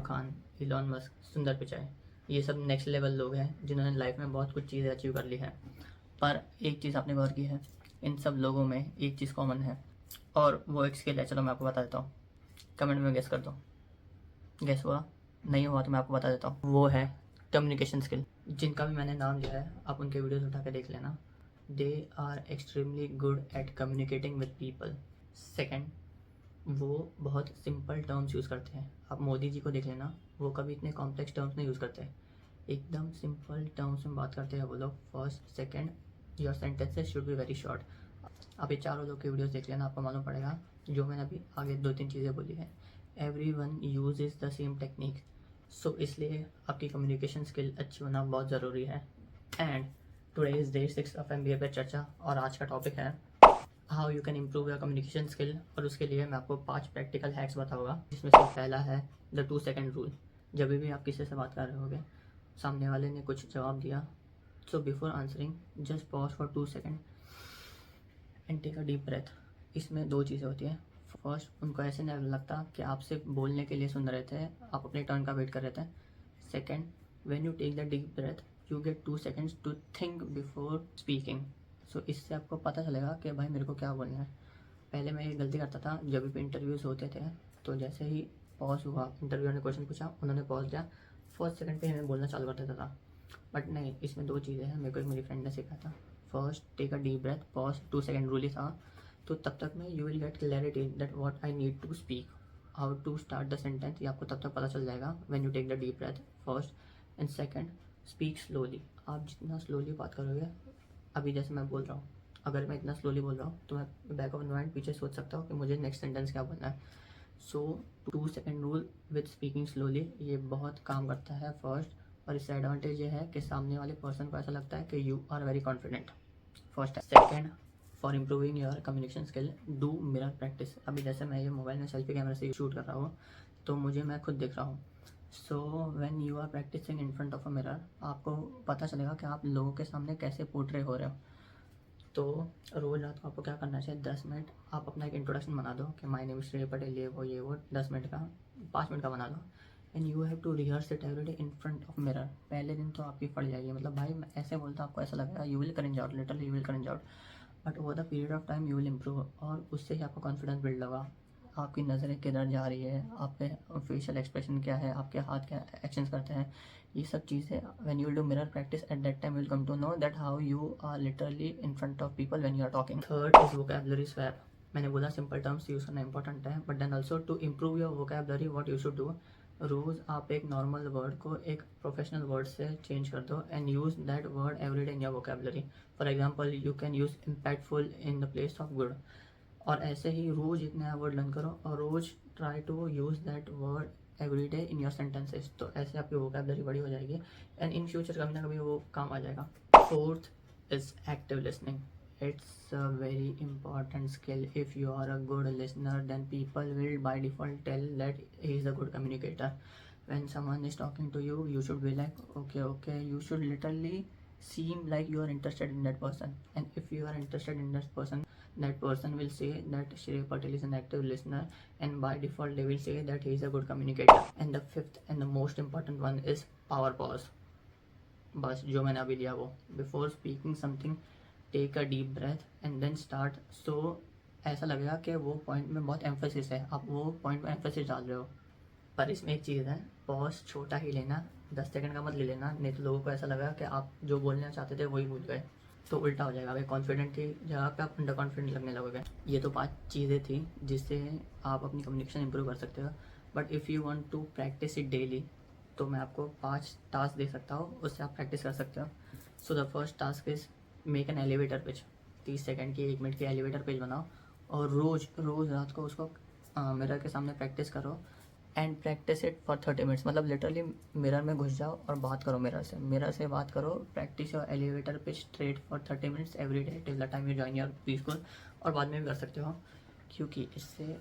Khan, Elon Musk, सुंदर पिचाई, ये सब नेक्स्ट लेवल लोग हैं जिन्होंने लाइफ में बहुत कुछ चीज़ें अचीव कर ली है। पर एक चीज़ आपने गौर की है, इन सब लोगों में एक चीज़ कॉमन है और वो एक स्किल है। चलो मैं आपको बता देता हूँ, कमेंट में गेस कर दो। गेस हुआ? नहीं हुआ तो मैं आपको बता देता हूँ, वो है कम्युनिकेशन स्किल। जिनका भी मैंने नाम लिया है आप उनके वीडियोस उठा के देख लेना। They are extremely good at communicating with people. Second, वो बहुत सिंपल टर्म्स यूज़ करते हैं। आप मोदी जी को देख लेना, वो कभी इतने कॉम्प्लेक्स टर्म्स नहीं यूज़ करते, एकदम सिंपल टर्म्स में बात करते हैं वो लोग। First, second, your sentences should be very short. आप ये चारों लोग के वीडियोस देख लेना, आपको मालूम पड़ेगा जो मैंने अभी आगे 2-3 चीज़ें बोली है। Every one use is the same technique. So इसलिए आपकी कम्युनिकेशन स्किल अच्छी होना बहुत ज़रूरी है। And today is day 6 of MBA पे चर्चा, और आज का टॉपिक है how you can improve your communication skill. और उसके लिए मैं आपको 5 प्रैक्टिकल हैक्स बताऊंगा, जिसमें से पहला है द 2 सेकेंड रूल। जब भी आप किसी से बात कर रहे होगे, सामने वाले ने कुछ जवाब दिया, so before answering just pause for 2 second and take a deep breath. इसमें 2 चीज़ें होती हैं। फर्स्ट, उनको ऐसे नहीं लगता कि आप सिर्फ बोलने के लिए सुन रहे थे, आप अपने टर्न का वेट कर रहे थे। Second, when you take the deep breath you get 2 seconds to think before speaking. So इससे आपको पता चलेगा कि भाई मेरे को क्या बोलना है। पहले मैं ये गलती करता था, जब भी इंटरव्यूज़ होते थे तो जैसे ही पॉज हुआ, इंटरव्यूअर ने क्वेश्चन पूछा, उन्होंने पॉज दिया, फर्स्ट सेकंड पे ही मैं बोलना चालू कर देता था। बट नहीं, इसमें 2 चीज़ें हैं, मेरे को एक मेरी फ्रेंड ने सिखाया था। First, take a deep breath, pause, 2 second rule ही था। तो तब तक में you will get clarity that what I need to speak, how to start the sentence, ये आपको तब तक पता चल जाएगा when you take the deep breath first. And second, speak slowly. आप जितना स्लोली बात करोगे, अभी जैसे मैं बोल रहा हूँ, अगर मैं इतना स्लोली बोल रहा हूँ तो मैं बैक ऑफ माइंड पीछे सोच सकता हूँ कि मुझे नेक्स्ट सेंटेंस क्या बोलना है। सो 2 second rule with speaking slowly, ये बहुत काम करता है फर्स्ट। और इससे एडवांटेज ये है कि सामने वाले पर्सन को ऐसा लगता है कि you are very confident. First. Second, for improving your communication skill do mirror practice. अभी जैसे मैं ये मोबाइल में सेल्फी कैमरा से शूट कर रहा हूँ तो मुझे मैं खुद देख रहा हूँ। So when you are practising in front of a mirror, आपको पता चलेगा कि आप लोगों के सामने कैसे पोर्ट्रे हो रहे हो। तो रोज़ रात को आपको क्या करना चाहिए, 10 मिनट आप अपना एक इंट्रोडक्शन बना दो कि माय नेम इज श्रेय पटेल, ये वो 10 मिनट का, 5 मिनट का बना लो। And you have to rehearse it every day in front of mirror. पहले दिन तो आपकी फट जाएगी, मतलब भाई मैं ऐसे बोलता आपको ऐसा लगेगा, you will Karanj out, literally you will Karanj out. But over the period of time you will improve, और उससे ही आपका कॉन्फिडेंस बिल्ड होगा। आपकी नज़रें किधर जा रही है, आपके फेशियल एक्सप्रेशन क्या है, आपके हाथ क्या एक्शंस करते हैं, ये सब चीज़ें when you will do mirror practice at that time you will come to know that how you are literally in front of people when you are talking. Third is vocabulary swap. मैंने बोला simple terms use करना important है, but then also to improve your vocabulary what you should do, रोज़ आप एक normal word को एक professional word से चेंज कर दो and use that word every day in your vocabulary. For example, you can use impactful in the place of good. और ऐसे ही रोज़ एक नया वर्ड लर्न करो और रोज़ try to use that word every day in your sentences. तो ऐसे आपकी वोकैबुलरी बड़ी हो जाएगी एंड इन फ्यूचर कभी ना कभी वो काम आ जाएगा। Fourth is active listening. It's a very important skill. If you are a good listener, then people will by default tell that he is a good communicator. When someone is talking to you, you should be like, okay. You should literally seem like you are interested in that person. And if you are interested in that person will say that Shreya Patel is an active listener, and by default they will say that he is a good communicator. And the fifth and the most important one is power pause. बस जो मैंने अभी लिया वो, before speaking something take a deep breath and then start. So ऐसा लगेगा कि वो पॉइंट में बहुत एम्फोसिस है, आप वो पॉइंट में एम्फोसिस डाल रहे हो। पर इसमें एक चीज़ है, पॉज छोटा ही लेना, 10 सेकंड का मत ले लेना, नहीं तो लोगों को ऐसा लगेगा कि आप जो बोलना चाहते थे वही भूल गए, तो उल्टा हो जाएगा। भाई कॉन्फिडेंट की जगह पे आप अंडर कॉन्फिडेंट लगने लगोगे। ये तो 5 चीज़ें थी जिससे आप अपनी कम्युनिकेशन इंप्रूव कर सकते हो। But if you want to practise it daily, तो मैं आपको 5 टास्क दे सकता हूँ, उससे आप प्रैक्टिस कर सकते हो। So the first task is make an elevator pitch. 30 second की, 1 मिनट की एलिवेटर पिच बनाओ और रोज़ रात को उसको मिरर के सामने प्रैक्टिस करो and practice it for 30 minutes. मतलब लिटरली मिरर में घुस जाओ और बात करो मिरर से बात करो। Practise your elevator pitch straight for 30 minutes every day till the time you join your B school. और बाद में भी कर सकते हो, क्योंकि इससे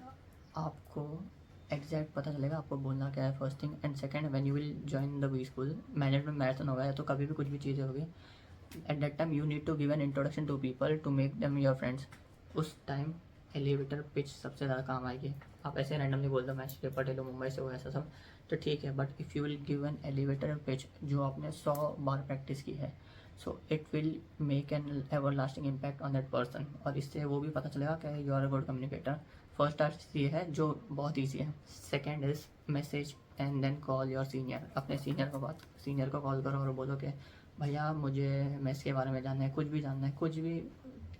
आपको एग्जैक्ट पता चलेगा आपको बोलना क्या है, first thing. And second, when you will join the B school, management marathon होगा या तो कभी भी कुछ भी चीज़ें होगी, at that time you need to give an introduction to people to make them your friends. उस टाइम एलिवेटर पिच सबसे ज़्यादा काम आएगी। आप ऐसे रैंडमली बोल दो मैं श्री पटेल हूँ, मुंबई से हो, ऐसा सब तो ठीक है, but if you will give an elevator pitch जो आपने 100 बार प्रैक्टिस की है, so it will make an everlasting impact on that person, और इससे वो भी पता चलेगा कि you are a good communicator. First task ये है जो बहुत ईजी है। Second is message and then call your senior. अपने सीनियर को कॉल करो और बोलो कि भैया मुझे मैथ्स के बारे में जानना है, कुछ भी जानना है, कुछ भी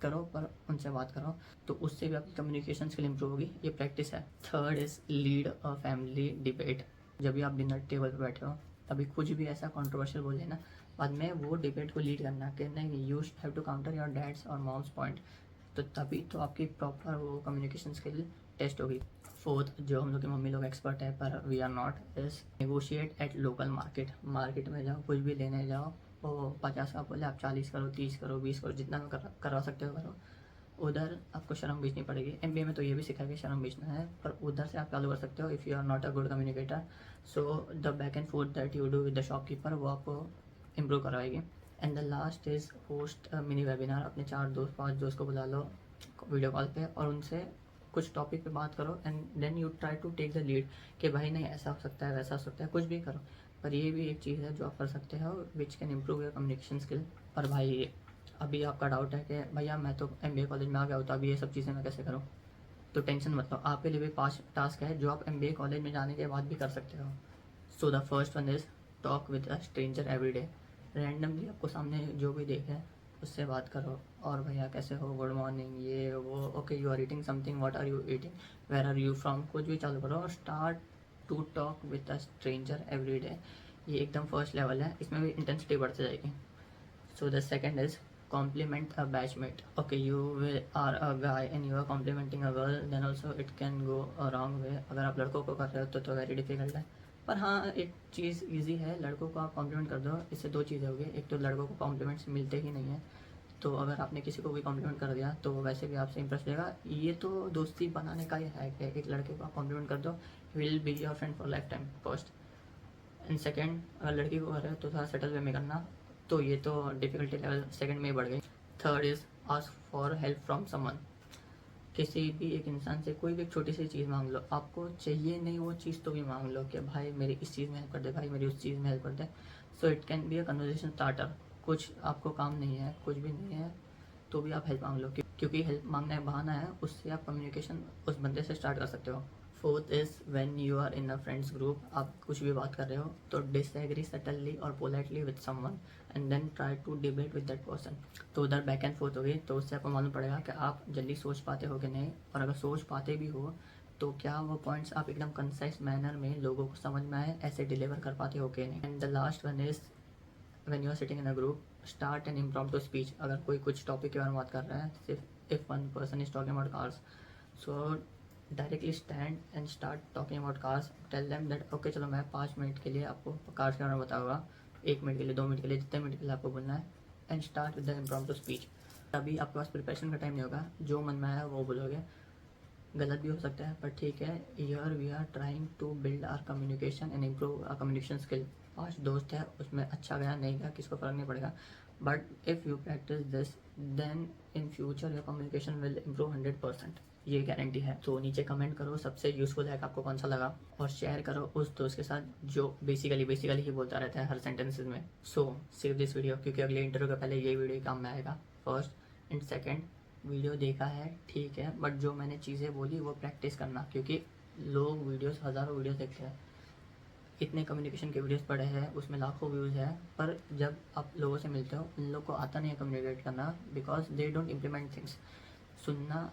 करो पर उनसे बात करो, तो उससे भी आपकी कम्युनिकेशन स्किल इंप्रूव होगी। ये प्रैक्टिस है। Third is lead a family debate. जब भी आप डिनर टेबल पर बैठे हो तभी कुछ भी ऐसा कंट्रोवर्शियल बोले ना, बाद में वो डिबेट को लीड करना कि नहीं you have to counter your dad's और मॉम्स पॉइंट, तो तभी तो आपकी प्रॉपर वो कम्युनिकेशन स्किल टेस्ट होगी। फोर्थ, जो हम लोग के मम्मी लोग एक्सपर्ट है पर we are not, is negotiate at local market. Market में जाओ, कुछ भी लेने जाओ, वो 50 का बोले आप 40 करो, 30 करो, 20 करो, जितना करवा सकते हो करो। उधर आपको शर्म बेचनी पड़ेगी। MBA में तो ये भी सिखाया कि शर्म बेचना है, पर उधर से आप चालू कर सकते हो if you are not a good communicator. So the back and forth that you do with the shopkeeper वो आपको इम्प्रूव करवाएगी। And the last is host mini webinar. अपने 4 दोस्त 5 दोस्त को बुला लो वीडियो कॉल पे और उनसे कुछ टॉपिक पे बात करो and then you try to take the lead कि भाई नहीं ऐसा हो सकता है, वैसा हो सकता है, कुछ भी करो। पर ये भी एक चीज़ है जो आप कर सकते हो which can improve your communication skill. पर भाई अभी आपका डाउट है कि भैया मैं तो MBA कॉलेज में आ गया हूँ तो अभी ये सब चीज़ें मैं कैसे करूँ, तो टेंशन मत लो, आपके लिए भी 5 टास्क है जो आप MBA कॉलेज में जाने के बाद भी कर सकते हो। So the first one is talk with a stranger every day. Randomly आपको सामने जो भी देखे उससे बात करो, और भैया कैसे हो, गुड मॉर्निंग, ये वो, okay you are eating something, what are you eating, where are you from, कुछ भी चालू करो और start to talk with a stranger every day. ये एकदम फर्स्ट लेवल है, इसमें भी इंटेंसिटी बढ़ती जाएगी। So the second is compliment a batchmate. Okay, are a guy and you are complimenting a girl, then also it can go a wrong way. अगर आप लड़कों को कर रहे हो तो वेरी डिफिकल्ट है, पर हाँ एक चीज़ इजी है, लड़कों को आप कॉम्प्लीमेंट कर दो, इससे 2 चीज़ें होगी। एक तो लड़कों को कॉम्प्लीमेंट्स मिलते ही नहीं है, तो अगर आपने किसी को भी कॉम्प्लीमेंट कर दिया तो वैसे भी आपसे इंप्रेस रहेगा। ये तो दोस्ती बनाने का ही है कि एक लड़के को आप कॉम्प्लीमेंट कर दो, will be your friend for life time first. And second, अगर लड़की को कर रहे हो तो थोड़ा सेटल वे में करना, तो ये तो डिफ़िकल्टी लेवल सेकंड में ही बढ़ गई। Third is ask for help from someone. किसी भी एक इंसान से कोई भी एक छोटी सी चीज़ मांग लो, आपको चाहिए नहीं वो चीज़ तो भी मांग लो कि भाई मेरी इस चीज़ में हेल्प कर दे, भाई मेरी उस चीज़ में हेल्प कर दे। So it can be a conversation starter. कुछ आपको काम नहीं है, कुछ भी नहीं है, तो भी आप हेल्प मांग लो, क्योंकि हेल्प मांगना एक बहाना है, उससे आप कम्युनिकेशन उस बंदे से स्टार्ट कर सकते हो। Fourth is when you are in a friends group, आप कुछ भी बात कर रहे हो तो डिसएग्री सटनली और politely with someone and then try to debate with that person. तो उधर बैक एंड फोर्थ होगी, तो उससे आपको मालूम पड़ेगा कि आप जल्दी सोच पाते हो कि नहीं, और अगर सोच पाते भी हो तो क्या वो पॉइंट्स आप एकदम कंसाइज मैनर में लोगों को समझ में आए ऐसे डिलीवर कर पाते हो कि नहीं। And the last one is when you are sitting in a group, start an impromptu speech. अगर कोई कुछ टॉपिक के बारे में बात कर रहा है, सिर्फ if one person is talking about cars, so directly stand and start talking about cars. Tell them that okay चलो मैं 5 मिनट के लिए आपको कार्स के बारे में बताऊंगा, 1 मिनट के लिए, 2 मिनट के लिए, जितने मिनट के लिए आपको बोलना है, and start with the impromptu speech. अभी आपके पास प्रिपरेशन का टाइम नहीं होगा, जो मन में आया वो बोलोगे, गलत भी हो सकता है पर ठीक है। Here we are trying to build our communication and improve our communication skill. 5 दोस्त है, उसमें अच्छा गया नहीं गया किसको फ़र्क नहीं पड़ेगा, but if you practise this then in future your communication will improve 100%, ये गारंटी है। तो नीचे कमेंट करो सबसे यूज़फुल हैक आपको कौन सा लगा, और शेयर करो उस दोस्त के साथ जो बेसिकली ही बोलता रहता है हर सेंटेंसेज में। सो सेव दिस वीडियो, क्योंकि अगले इंटरव्यू के पहले ये वीडियो काम में आएगा। फर्स्ट एंड सेकेंड, वीडियो देखा है ठीक है, बट जो मैंने चीज़ें बोली वो प्रैक्टिस करना, क्योंकि लोग वीडियोस हज़ारों वीडियोस देखते हैं, इतने कम्युनिकेशन के वीडियोस पड़े हैं, उसमें लाखों व्यूज़ है, पर जब आप लोगों से मिलते हो उन लोग को आता नहीं है कम्युनिकेट करना, because they don't implement things. सुनना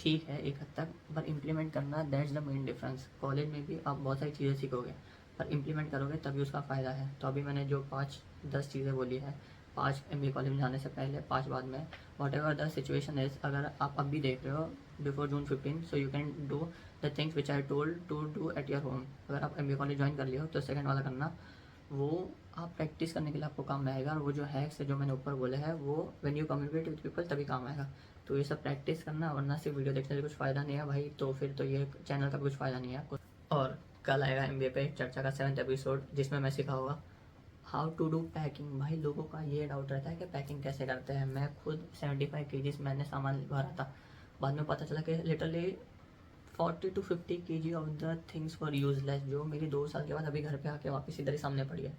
ठीक है एक हद तक, पर इम्प्लीमेंट करना, that's the main difference. College में भी आप बहुत सारी चीज़ें सीखोगे, पर इम्प्लीमेंट करोगे तभी उसका फ़ायदा है। तो अभी मैंने जो 5-10 चीज़ें बोली है, 5 MBA कॉलेज में जाने से पहले, 5 बाद में, whatever the situation is, अगर आप अभी देख रहे हो before June 15, so you can do the things which I told to do at your home. अगर आप MBA कॉलेज ज्वाइन कर लियो तो सेकेंड वाला करना, वो आप प्रैक्टिस करने के लिए आपको काम में आएगा, और वो जो हैक्स है जो मैंने ऊपर बोले हैं वो when you communicate with people तभी काम आएगा। तो ये सब प्रैक्टिस करना, वरना सिर्फ वीडियो देखने से कुछ फ़ायदा नहीं है भाई, तो फिर तो ये चैनल का भी कुछ फ़ायदा नहीं है आपको। और कल आएगा MBA पे चर्चा का 7th एपिसोड, जिसमें मैं सिखाऊंगा हाउ टू डू पैकिंग। भाई लोगों का ये डाउट रहता है कि पैकिंग कैसे करते हैं। मैं खुद 75 kgs मैंने सामान भरा था, बाद में पता चला कि literally 40 to 50 kg of the things for useless, जो मेरी 2 साल के बाद अभी घर पे आके वापस इधर ही सामने पड़ी है।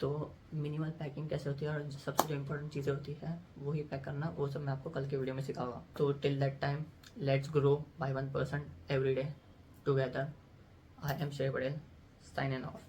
तो मिनिमल पैकिंग कैसे होती है और सबसे जो इम्पोर्टेंट चीज़ें होती है वही पैक करना, वो सब मैं आपको कल के वीडियो में सिखाऊंगा। तो till that time let's grow by 1% every day together. I am शेर पटेल, साइनिंग ऑफ।